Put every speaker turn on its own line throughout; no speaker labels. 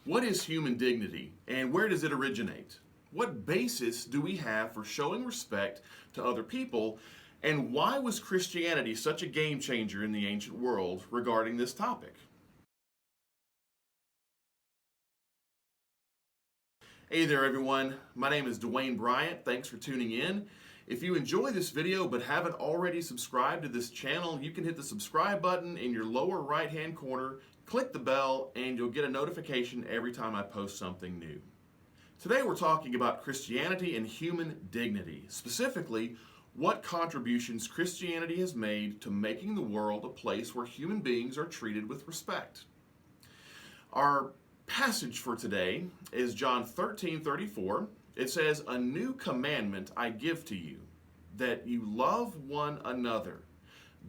What is human dignity and where does it originate? What basis do we have for showing respect to other people? And why was Christianity such a game changer in the ancient world regarding this topic? Hey there everyone, my name is Dwayne Bryant. Thanks for tuning in. If you enjoy this video but haven't already subscribed to this channel, you can hit the subscribe button in your lower right hand corner, click the bell, and you'll get a notification every time I post something new. Today we're talking about Christianity and human dignity, specifically what contributions Christianity has made to making the world a place where human beings are treated with respect. Our passage for today is John 13:34. It says, "A new commandment I give to you, that you love one another.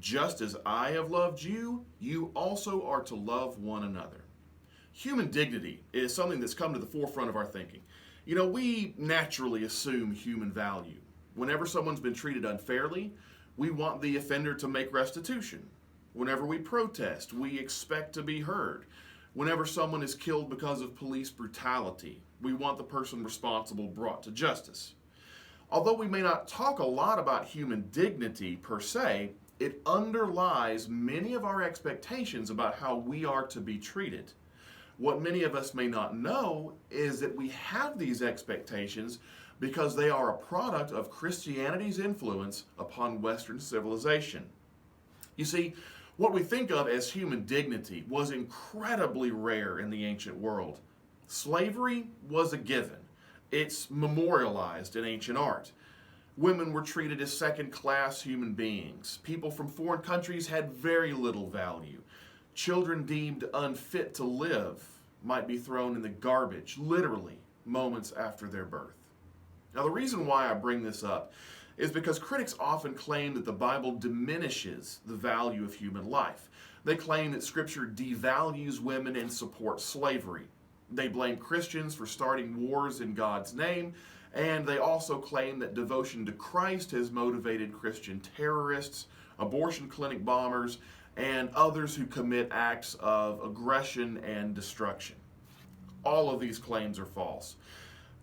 Just as I have loved you, you also are to love one another." Human dignity is something that's come to the forefront of our thinking. You know, we naturally assume human value. Whenever someone's been treated unfairly, we want the offender to make restitution. Whenever we protest, we expect to be heard. Whenever someone is killed because of police brutality, we want the person responsible brought to justice. Although we may not talk a lot about human dignity per se, it underlies many of our expectations about how we are to be treated. What many of us may not know is that we have these expectations because they are a product of Christianity's influence upon Western civilization. You see, what we think of as human dignity was incredibly rare in the ancient world. Slavery was a given. It's memorialized in ancient art. Women were treated as second-class human beings. People from foreign countries had very little value. Children deemed unfit to live might be thrown in the garbage, literally, moments after their birth. Now, the reason why I bring this up is because critics often claim that the Bible diminishes the value of human life. They claim that Scripture devalues women and supports slavery. They blame Christians for starting wars in God's name, and they also claim that devotion to Christ has motivated Christian terrorists, abortion clinic bombers, and others who commit acts of aggression and destruction. All of these claims are false.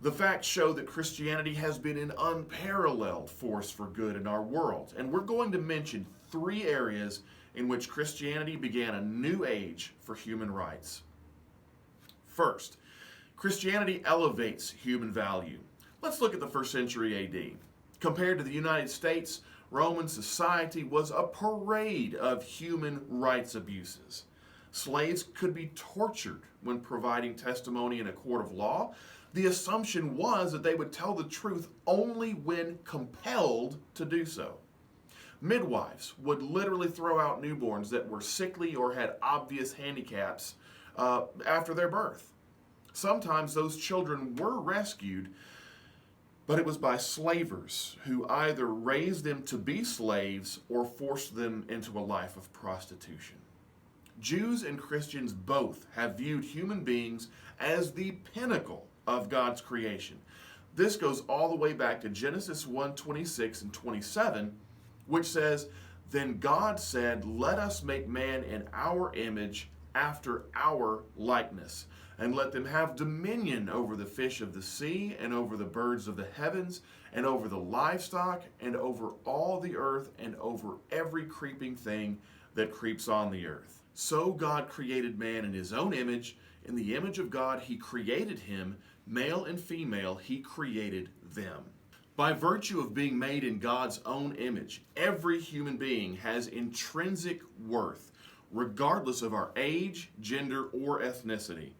The facts show that Christianity has been an unparalleled force for good in our world, and we're going to mention 3 areas in which Christianity began a new age for human rights. First, Christianity elevates human value. Let's look at the 1st century AD. Compared to the United States, Roman society was a parade of human rights abuses. Slaves could be tortured when providing testimony in a court of law. The assumption was that they would tell the truth only when compelled to do so. Midwives would literally throw out newborns that were sickly or had obvious handicaps after their birth. Sometimes those children were rescued, but it was by slavers who either raised them to be slaves or forced them into a life of prostitution. Jews and Christians both have viewed human beings as the pinnacle of God's creation. This goes all the way back to Genesis 1:26 and 27, which says, "Then God said, 'Let us make man in our image, after our likeness, and let them have dominion over the fish of the sea, and over the birds of the heavens, and over the livestock, and over all the earth, and over every creeping thing that creeps on the earth.' So God created man in his own image. In the image of God he created him, male and female he created them." By virtue of being made in God's own image, every human being has intrinsic worth, regardless of our age, gender, or ethnicity.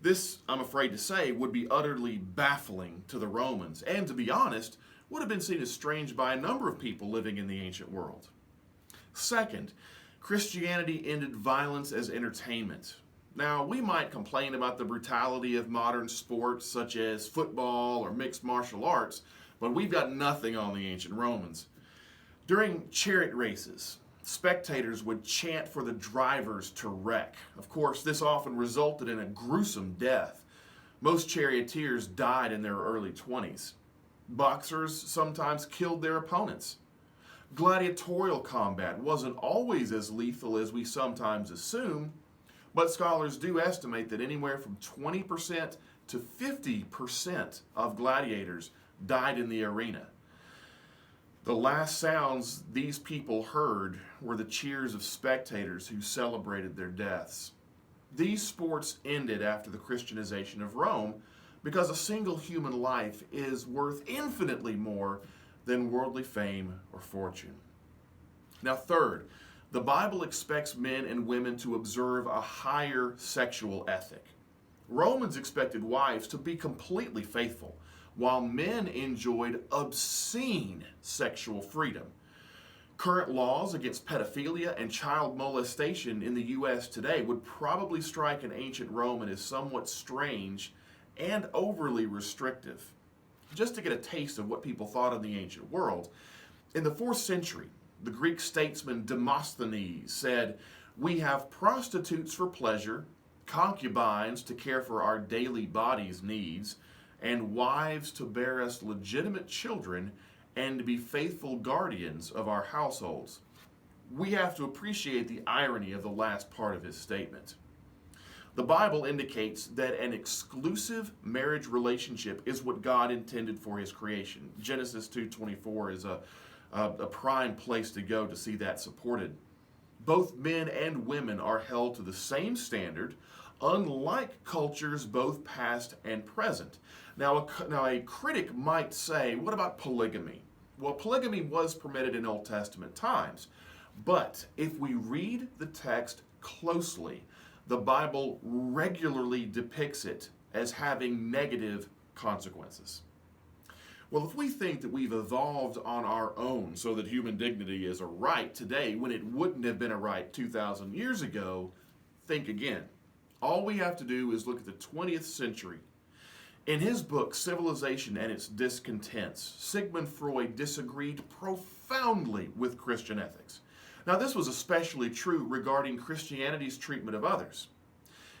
This, I'm afraid to say, would be utterly baffling to the Romans, and to be honest, would have been seen as strange by a number of people living in the ancient world. Second, Christianity ended violence as entertainment. Now, we might complain about the brutality of modern sports such as football or mixed martial arts, but we've got nothing on the ancient Romans. During chariot races, spectators would chant for the drivers to wreck. Of course, this often resulted in a gruesome death. Most charioteers died in their early 20s. Boxers sometimes killed their opponents. Gladiatorial combat wasn't always as lethal as we sometimes assume, But scholars do estimate that anywhere from 20% to 50% of gladiators died in the arena. The last sounds these people heard were the cheers of spectators who celebrated their deaths. These sports ended after the Christianization of Rome because a single human life is worth infinitely more than worldly fame or fortune. Now, third, the Bible expects men and women to observe a higher sexual ethic. Romans expected wives to be completely faithful, while men enjoyed obscene sexual freedom. Current laws against pedophilia and child molestation in the U.S. today would probably strike an ancient Roman as somewhat strange and overly restrictive. Just to get a taste of what people thought of the ancient world, in the 4th century, the Greek statesman Demosthenes said, "We have prostitutes for pleasure, concubines to care for our daily body's needs, and wives to bear us legitimate children and to be faithful guardians of our households." We have to appreciate the irony of the last part of his statement. The Bible indicates that an exclusive marriage relationship is what God intended for his creation. Genesis 2:24 is a prime place to go to see that supported. Both men and women are held to the same standard, unlike cultures both past and present. Now a critic might say, what about polygamy? Well, polygamy was permitted in Old Testament times, but if we read the text closely, the Bible regularly depicts it as having negative consequences. Well, if we think that we've evolved on our own so that human dignity is a right today when it wouldn't have been a right 2,000 years ago, think again. All we have to do is look at the 20th century. In his book, Civilization and Its Discontents, Sigmund Freud disagreed profoundly with Christian ethics. Now, this was especially true regarding Christianity's treatment of others.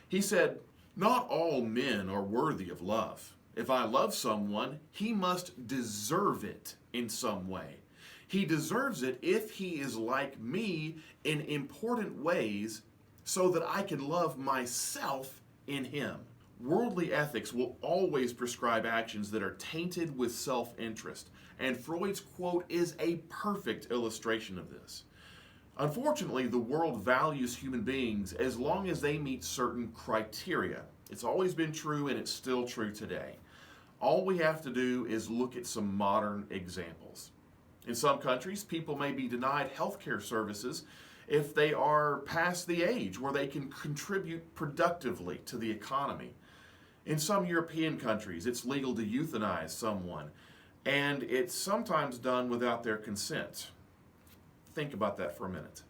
He said, "Not all men are worthy of love. If I love someone, he must deserve it in some way. He deserves it if he is like me in important ways so that I can love myself in him." Worldly ethics will always prescribe actions that are tainted with self-interest, and Freud's quote is a perfect illustration of this. Unfortunately, the world values human beings as long as they meet certain criteria. It's always been true, and it's still true today. All we have to do is look at some modern examples. In some countries, people may be denied healthcare services if they are past the age where they can contribute productively to the economy. In some European countries, it's legal to euthanize someone, and it's sometimes done without their consent. Think about that for a minute.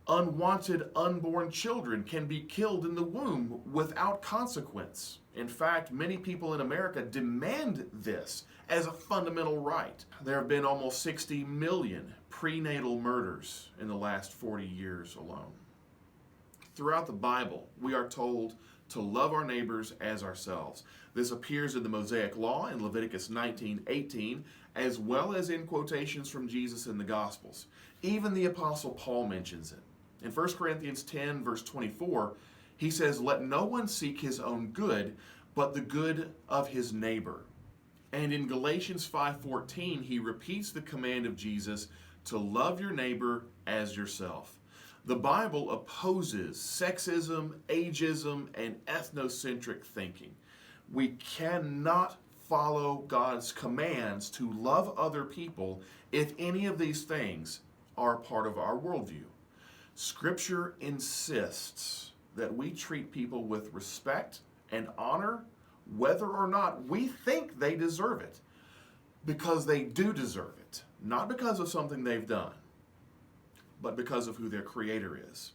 Unwanted unborn children can be killed in the womb without consequence. In fact, many people in America demand this as a fundamental right. There have been almost 60 million prenatal murders in the last 40 years alone. Throughout the Bible, we are told to love our neighbors as ourselves. This appears in the Mosaic Law in Leviticus 19:18, as well as in quotations from Jesus in the Gospels. Even the Apostle Paul mentions it. In 1 Corinthians 10, verse 24, he says, "Let no one seek his own good, but the good of his neighbor." And in Galatians 5:14, he repeats the command of Jesus to love your neighbor as yourself. The Bible opposes sexism, ageism, and ethnocentric thinking. We cannot follow God's commands to love other people if any of these things are part of our worldview. Scripture insists that we treat people with respect and honor, whether or not we think they deserve it, because they do deserve it, not because of something they've done, but because of who their Creator is.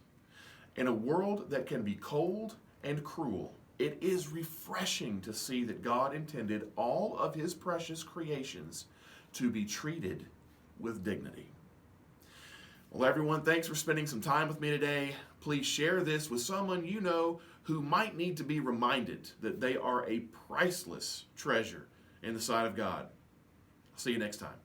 In a world that can be cold and cruel, it is refreshing to see that God intended all of His precious creations to be treated with dignity. Well, everyone, thanks for spending some time with me today. Please share this with someone you know who might need to be reminded that they are a priceless treasure in the sight of God. I'll see you next time.